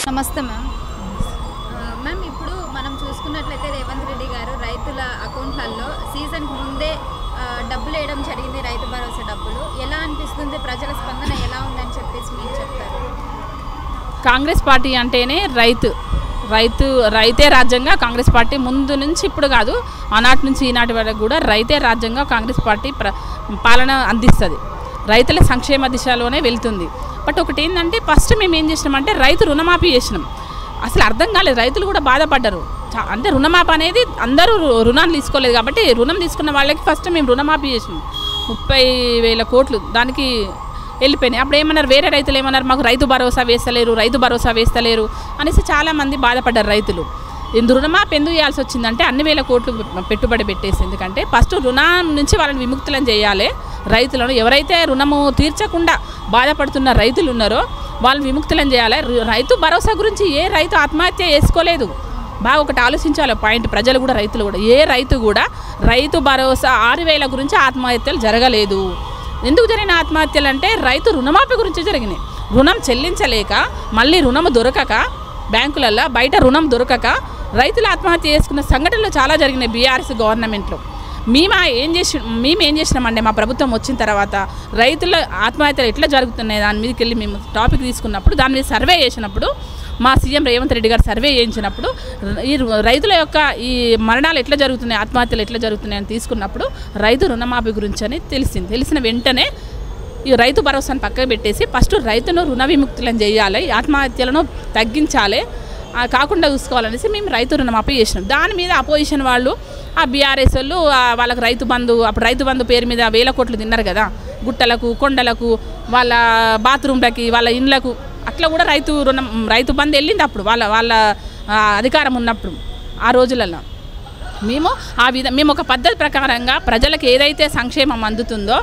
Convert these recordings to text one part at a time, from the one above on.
నమస్తే ma'am. Ma'am, ఇప్పుడు మనం చూసుకున్నట్లయితే రేవంత్ రెడ్డి గారు రైతుల అకౌంట్లలో సీజన్కి ముందే డబ్బులు వేయడం జరిగింది, రైతు భరోసా డబ్బులు. ఎలా అనిపిస్తుంది, ప్రజల స్పందన ఎలా ఉందని చెప్పేసి మీరు చెప్తారు? కాంగ్రెస్ పార్టీ అంటేనే రైతే రాజ్యంగా కాంగ్రెస్ పార్టీ ముందు నుంచి ఇప్పుడు కాదు, ఆనాటి నుంచి ఈనాటి వరకు కూడా రైతే రాజ్యంగా కాంగ్రెస్ పార్టీ పాలన అందిస్తుంది. రైతుల సంక్షేమ దిశలోనే వెళ్తుంది. బట్ ఒకటి ఏంటంటే ఫస్ట్ మేము ఏం చేసినామంటే రైతు రుణమాఫీ చేసినాం. అసలు అర్థం కాలేదు, రైతులు కూడా బాధపడ్డారు. అంటే రుణమాఫీ అనేది అందరూ రుణాలు తీసుకోలేదు కాబట్టి రుణం తీసుకున్న వాళ్ళకి ఫస్ట్ మేము రుణమాఫీ చేసినాం. 30,000 కోట్లు దానికి వెళ్ళిపోయినాయి. అప్పుడు ఏమన్నారు, వేరే రైతులు ఏమన్నారు, మాకు రైతు భరోసా వేస్తలేరు అనేసి చాలామంది బాధపడ్డారు రైతులు. రుణమాఫీ ఎందుకు చేయాల్సి వచ్చిందంటే అన్ని వేల కోట్లు పెట్టుబడి పెట్టేసి, ఎందుకంటే ఫస్ట్ రుణం నుంచి వాళ్ళని విముక్తులను చేయాలి. రైతులను ఎవరైతే రుణము తీర్చకుండా బాధపడుతున్న రైతులు ఉన్నారో వాళ్ళని విముక్తులను చేయాలి. రైతు భరోసా గురించి ఏ రైతు ఆత్మహత్య చేసుకోలేదు. బాగా ఒకటి ఆలోచించాలి పాయింట్, ప్రజలు కూడా రైతులు కూడా ఏ రైతు కూడా రైతు భరోసా 6,000 గురించి ఆత్మహత్యలు జరగలేదు. ఎందుకు జరిగిన ఆత్మహత్యలు అంటే రైతు రుణమాఫీ గురించి జరిగినాయి. రుణం చెల్లించలేక మళ్ళీ రుణము దొరకక బ్యాంకులలో బయట రుణం దొరకక రైతులు ఆత్మహత్య చేసుకున్న సంఘటనలు చాలా జరిగినాయి బీఆర్ఎస్ గవర్నమెంట్లో. మేము ఏం చేసినామంటే మా ప్రభుత్వం వచ్చిన తర్వాత రైతుల ఆత్మహత్యలు ఎట్లా జరుగుతున్నాయి దాని మీదకి వెళ్ళి మేము టాపిక్ తీసుకున్నప్పుడు, దాని మీద సర్వే చేసినప్పుడు, మా సీఎం రేవంత్ రెడ్డి గారు సర్వే చేయించినప్పుడు ఈ రైతుల యొక్క ఈ మరణాలు ఎట్లా జరుగుతున్నాయి, ఆత్మహత్యలు ఎట్లా జరుగుతున్నాయి అని తీసుకున్నప్పుడు రైతు రుణమాఫీ గురించి అని తెలిసిన వెంటనే ఈ రైతు భరోసాను పక్కకు పెట్టేసి ఫస్ట్ రైతును రుణ విముక్తులను చేయాలి, ఆత్మహత్యలను తగ్గించాలి, కాకుండా చూసుకోవాలనేసి మేము రైతు రుణమాఫీ చేసినాం. దాని మీద అపోజిషన్ వాళ్ళు, ఆ బీఆర్ఎస్ వాళ్ళు వాళ్ళకి అప్పుడు రైతు బంధు పేరు మీద 1,000 కోట్లు తిన్నారు కదా, గుట్టలకు కొండలకు వాళ్ళ బాత్రూమ్లకి వాళ్ళ ఇండ్లకు అట్లా కూడా రైతు బంధు వెళ్ళింది అప్పుడు వాళ్ళ అధికారం ఉన్నప్పుడు ఆ రోజులలో. మేము ఒక పద్ధతి ప్రకారంగా ప్రజలకు ఏదైతే సంక్షేమం అందుతుందో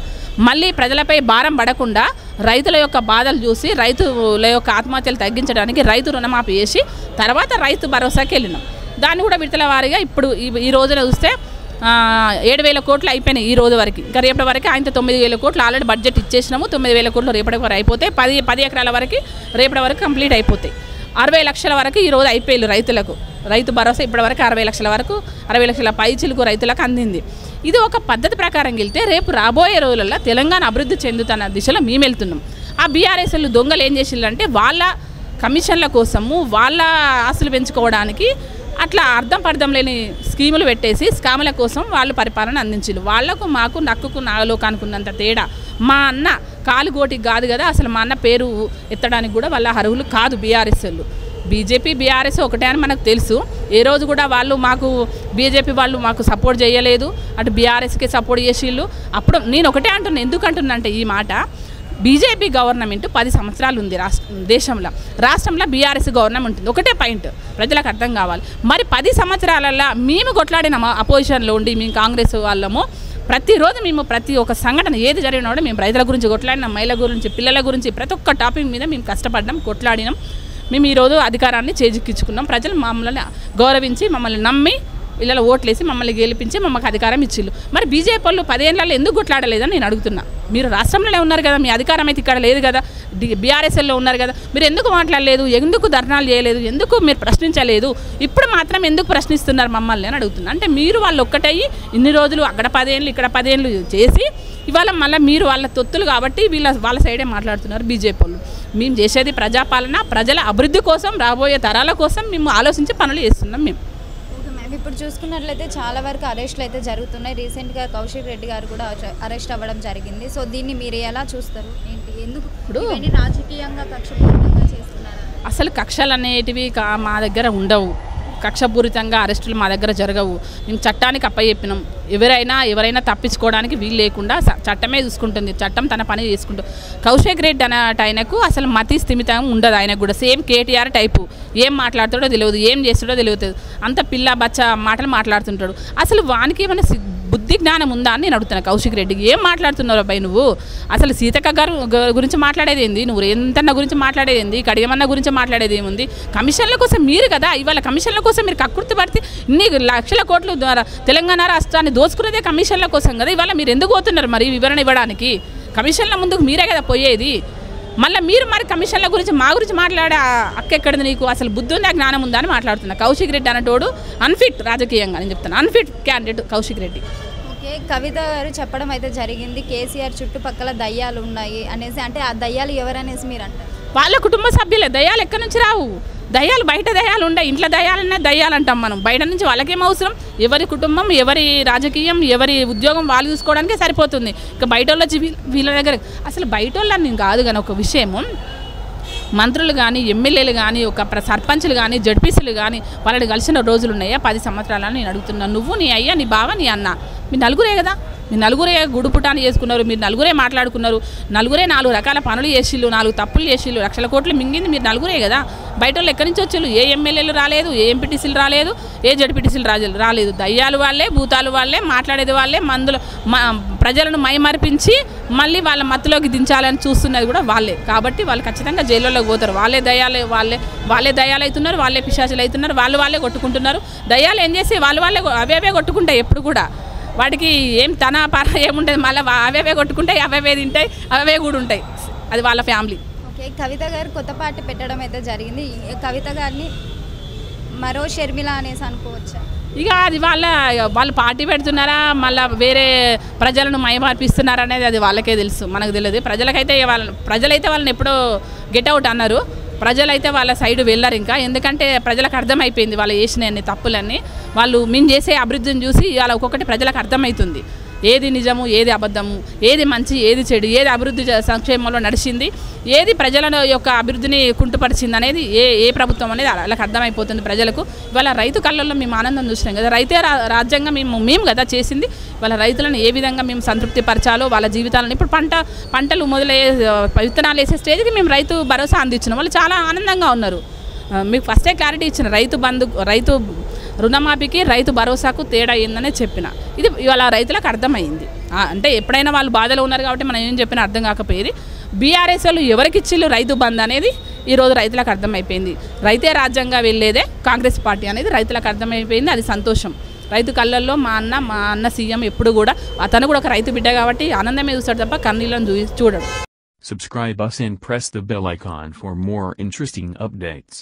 మళ్ళీ ప్రజలపై భారం పడకుండా రైతుల యొక్క బాధలు చూసి రైతుల యొక్క ఆత్మహత్యలు తగ్గించడానికి రైతు రుణమాఫీ చేసి తర్వాత రైతు భరోసాకి వెళ్ళినాం. దాన్ని కూడా విడతల వారీగా ఇప్పుడు ఈ రోజున చూస్తే 7,000 కోట్లు అయిపోయినాయి ఈ రోజు వరకు. ఇంకా రేపటి వరకు ఆయనతో 9,000 కోట్లు ఆల్రెడీ బడ్జెట్ ఇచ్చేసినాము. 9,000 కోట్లు రేపటి వరకు అయిపోతాయి. 10 ఎకరాల వరకు రేపటి వరకు కంప్లీట్ అయిపోతాయి. 60 లక్షల వరకు ఈరోజు అయిపోయారు రైతులకు. రైతు భరోసా ఇప్పటివరకు 60 లక్షల వరకు 60 లక్షల పైచిలుకు రైతులకు అందింది. ఇది ఒక పద్ధతి ప్రకారం వెళ్తే రేపు రాబోయే రోజులలో తెలంగాణ అభివృద్ధి చెందుతున్న దిశలో మేము వెళ్తున్నాం. ఆ బీఆర్ఎస్లు దొంగలు ఏం చేసిందంటే వాళ్ళ కమిషన్ల కోసము వాళ్ళ ఆస్తులు పెంచుకోవడానికి అట్లా అర్థం లేని స్కీములు పెట్టేసి స్కాముల కోసం వాళ్ళు పరిపాలన అందించారు. వాళ్లకు మాకు నక్కుకు నాగలోకానికి ఉన్నంత తేడా. మా అన్న కాలుగోటికి కాదు కదా, అసలు మా అన్న పేరు ఎత్తడానికి కూడా వాళ్ళ అర్హులు కాదు బీఆర్ఎస్లు. బీజేపీ బీఆర్ఎస్ ఒకటే అని మనకు తెలుసు. ఏ రోజు కూడా బీజేపీ వాళ్ళు మాకు సపోర్ట్ చేయలేదు, అటు బీఆర్ఎస్కి సపోర్ట్ చేసిళ్ళు. అప్పుడు నేను ఒకటే అంటున్నా, ఎందుకు అంటున్నా అంటే ఈ మాట, బీజేపీ గవర్నమెంట్ 10 సంవత్సరాలు ఉంది రాష్ట్రంలో బీఆర్ఎస్ గవర్నమెంట్ ఉంది. ఒకటే పాయింట్ ప్రజలకు అర్థం కావాలి. మరి 10 సంవత్సరాలలో మేము కొట్లాడిన అపోజిషన్లో ఉండి మేము కాంగ్రెస్ వాళ్ళము ప్రతిరోజు మేము ప్రతి ఒక్క సంఘటన ఏది జరిగినా కూడా మేము రైతుల గురించి కొట్లాడినాం, మహిళల గురించి, పిల్లల గురించి, ప్రతి ఒక్క టాపిక్ మీద మేము కష్టపడ్డాం, కొట్లాడినాం. మేము ఈరోజు అధికారాన్ని చేజిక్కించుకున్నాం. ప్రజలు మమ్మల్ని గౌరవించి మమ్మల్ని నమ్మి వీళ్ళ ఓట్లేసి మమ్మల్ని గెలిపించి మమ్మల్ని అధికారం ఇచ్చిళ్ళు. మరి బీజేపీ వాళ్ళు 10 ఏళ్లలో ఎందుకు కొట్లాడలేదని నేను అడుగుతున్నా. మీరు రాష్ట్రంలోనే ఉన్నారు కదా, మీ అధికారం అయితే ఇక్కడ లేదు కదా, బీఆర్ఎస్ఎల్లో ఉన్నారు కదా, మీరు ఎందుకు మాట్లాడలేదు, ఎందుకు ధర్నాలు చేయలేదు, ఎందుకు మీరు ప్రశ్నించలేదు, ఇప్పుడు మాత్రం ఎందుకు ప్రశ్నిస్తున్నారు మమ్మల్ని అని అడుగుతున్నా. అంటే మీరు వాళ్ళు ఒక్కటయ్యి ఇన్ని రోజులు అక్కడ 10 ఏళ్ళు ఇక్కడ 10 ఏళ్ళు చేసి ఇవాళ మళ్ళీ మీరు వాళ్ళ తొత్తులు కాబట్టి వాళ్ళ సైడే మాట్లాడుతున్నారు బీజేపీ వాళ్ళు. మేము చేసేది ప్రజాపాలన, ప్రజల అభివృద్ధి కోసం, రాబోయే తరాల కోసం మేము ఆలోచించి పనులు చేస్తున్నాం. మేము ఇప్పుడు చూసుకున్నట్లయితే చాలా వరకు అరెస్టులు అయితే జరుగుతున్నాయి. రీసెంట్గా కౌశిక్ రెడ్డి గారు కూడా అరెస్ట్ అవ్వడం జరిగింది. సో దీన్ని మీరు ఎలా చూస్తారు, ఏంటి, ఎందుకు ఇప్పుడు రాజకీయంగా కక్షపూరితంగా చేస్తున్నారు? అసలు కక్షలు అనేటివి మా దగ్గర ఉండవు. కక్షపూరితంగా అరెస్టులు మా దగ్గర జరగవు. మేము చట్టానికి అప్పచెప్పినాం. ఎవరైనా తప్పించుకోవడానికి వీలు లేకుండా చట్టమే చూసుకుంటుంది. చట్టం తన పని చేసుకుంటుంది. కౌశిక్ రెడ్డి ఆయనకు అసలు మతి స్థిమితం ఉండదు. ఆయనకు కూడా సేమ్ కేటీఆర్ టైపు. ఏం మాట్లాడుతాడో తెలియదు, ఏం చేస్తాడో తెలియదు, అంత పిల్ల బచ్చ మాటలు మాట్లాడుతుంటాడు. అసలు వానికి ఏమైనా బుద్ధి జ్ఞానం ఉందా అని నేను అడుగుతున్నా. కౌశిక్ రెడ్డికి ఏం మాట్లాడుతున్నావు అబ్బాయి నువ్వు? అసలు సీతక్క గారు గురించి మాట్లాడేది ఏంది, నువ్వు రేవంతన్న గురించి మాట్లాడేది ఏంది, కడియమన్న గురించి మాట్లాడేది ఏముంది? కమిషన్ల కోసం మీరు కదా ఇవాళ కమిషన్ల కోసం మీరు కక్కుర్తి పడితే ఇన్ని లక్షల కోట్ల ద్వారా తెలంగాణ రాష్ట్రాన్ని దోచుకునేదే కమిషన్ల కోసం కదా. ఇవాళ మీరు ఎందుకు పోతున్నారు మరి వివరణ ఇవ్వడానికి? కమిషన్ల ముందుకు మీరే కదా పోయేది. మళ్ళీ మీరు మరి కమిషన్ల గురించి మా గురించి మాట్లాడే అక్క ఎక్కడిది నీకు అసలు బుద్ధి ఉందా జ్ఞానం ఉందా అని మాట్లాడుతున్నా. కౌశిక్ రెడ్డి అనేటోడు అన్ఫిట్ రాజకీయంగా నేను చెప్తాను, unfit candidate Kaushik Reddy. Okay, Kavitha గారు చెప్పడం అయితే జరిగింది కేసీఆర్ చుట్టుపక్కల దయ్యాలు ఉన్నాయి అనేసి. అంటే ఆ దయ్యాలు ఎవరనేసి మీరు అంటారు? వాళ్ళ కుటుంబ సభ్యులే. దయ్యాలు ఎక్కడి నుంచి రావు? దయ్యాలు బయట దయ్యాలు ఉంటాయి, ఇంట్లో దయ్యాలనే దయ్యాలు అంటాం మనం. బయట నుంచి వాళ్ళకేం అవసరం? ఎవరి కుటుంబం, ఎవరి రాజకీయం, ఎవరి ఉద్యోగం వాళ్ళు చూసుకోవడానికే సరిపోతుంది. ఇక బయట వాళ్ళు వచ్చి వీళ్ళ దగ్గర అసలు బయట వాళ్ళని కాదు కానీ ఒక విషయము, మంత్రులు కానీ ఎమ్మెల్యేలు కానీ ఒక సర్పంచ్లు కానీ జడ్పీసీలు కానీ వాళ్ళని కలిసిన రోజులు ఉన్నాయా 10 సంవత్సరాలని నేను అడుగుతున్నాను. నువ్వు, నీ అయ్యా, నీ బావ, నీ అన్న, మీ నలుగురే కదా. మీరు నలుగురే గుడుపుటాన్ని చేసుకున్నారు, మీరు నలుగురే మాట్లాడుకున్నారు, నలుగురే 4 రకాల పనులు చేసిళ్ళు, 4 తప్పులు చేసిళ్ళు, లక్షల కోట్లు మింగింది మీరు నలుగురే కదా. బయట వాళ్ళు ఎక్కడి నుంచి వచ్చిళ్ళు? ఏ ఎమ్మెల్యేలు రాలేదు, ఏ ఎంపీటీసీలు రాలేదు, ఏ జడ్పీటీసీలు రాలేదు. దయ్యాలు వాళ్ళే, భూతాలు వాళ్ళే, మాట్లాడేది వాళ్ళే, మందులు ప్రజలను మైమర్పించి మళ్ళీ వాళ్ళ మత్తులోకి దించాలని చూస్తున్నది కూడా వాళ్ళే. కాబట్టి వాళ్ళు ఖచ్చితంగా జైల్లోకి పోతారు. వాళ్ళే దయ్యాలు అవుతున్నారు, వాళ్ళే పిశాచులు అవుతున్నారు, వాళ్ళే కొట్టుకుంటున్నారు. దయ్యాలు ఏం చేసి వాళ్ళే అవే కొట్టుకుంటాయి ఎప్పుడు కూడా. వాటికి ఏం తన పర ఏముంటుంది, మళ్ళీ అవే కొట్టుకుంటాయి, అవే తింటాయి, అవే కూడా ఉంటాయి. అది వాళ్ళ ఫ్యామిలీ. ఓకే, కవిత గారు కొత్త పార్టీ పెట్టడం అయితే జరిగింది. కవిత గారిని మరో షర్మిల అనేసి అనుకోవచ్చా? ఇక అది వాళ్ళు పార్టీ పెడుతున్నారా, మళ్ళీ వేరే ప్రజలను మైమార్పిస్తున్నారా అనేది అది వాళ్ళకే తెలుసు, మనకు తెలియదు. ప్రజలైతే వాళ్ళని ఎప్పుడో గెట్అవుట్ అన్నారు. ప్రజలైతే వాళ్ళ సైడ్ వెళ్ళారు ఇంకా. ఎందుకంటే ప్రజలకు అర్థమైపోయింది వాళ్ళు చేసిన అన్ని తప్పులన్నీ. వాళ్ళు మేము చేసే అభివృద్ధిని చూసి ఇవాళ ఒక్కొక్కటి ప్రజలకు అర్థమవుతుంది. ఏది నిజము, ఏది అబద్ధము, ఏది మంచి, ఏది చెడు, ఏది అభివృద్ధి సంక్షేమంలో నడిచింది, ఏది ప్రజల యొక్క అభివృద్ధిని కుంటుపరిచింది అనేది ఏ ప్రభుత్వం అనేది వాళ్ళకి అర్థమైపోతుంది ప్రజలకు. ఇవాళ రైతు కళ్ళల్లో మేము ఆనందం చూసినాం కదా. రైతే రాజ్యంగా మేము కదా చేసింది. వాళ్ళ రైతులను ఏ విధంగా మేము సంతృప్తి పరచాలో వాళ్ళ జీవితాలను. ఇప్పుడు పంటలు మొదలయ్యే విత్తనాలు వేసే స్టేజ్కి మేము రైతు భరోసా అందించినాం. వాళ్ళు చాలా ఆనందంగా ఉన్నారు. మీకు ఫస్టే క్లారిటీ ఇచ్చిన, రైతు రుణమాఫీకి రైతు భరోసాకు తేడా అయిందనే చెప్పిన. ఇది ఇవాళ రైతులకు అర్థమైంది. అంటే ఎప్పుడైనా వాళ్ళు బాధలో ఉన్నారు కాబట్టి మనం ఏం చెప్పినా అర్థం కాకపోయేది. బీఆర్ఎస్ వాళ్ళు ఎవరికి ఇచ్చిళ్ళు రైతు బంద్ అనేది ఈరోజు రైతులకు అర్థమైపోయింది. రైతే రాజ్యంగా వెళ్ళేదే కాంగ్రెస్ పార్టీ అనేది రైతులకు అర్థమైపోయింది. అది సంతోషం. రైతు కళ్ళల్లో మా అన్న సీఎం ఎప్పుడు కూడా, అతను కూడా ఒక రైతు బిడ్డ కాబట్టి ఆనందమే చూస్తాడు తప్ప కన్నీళ్ళను చూడడు. Subscribe us and press the bell icon for more interesting updates.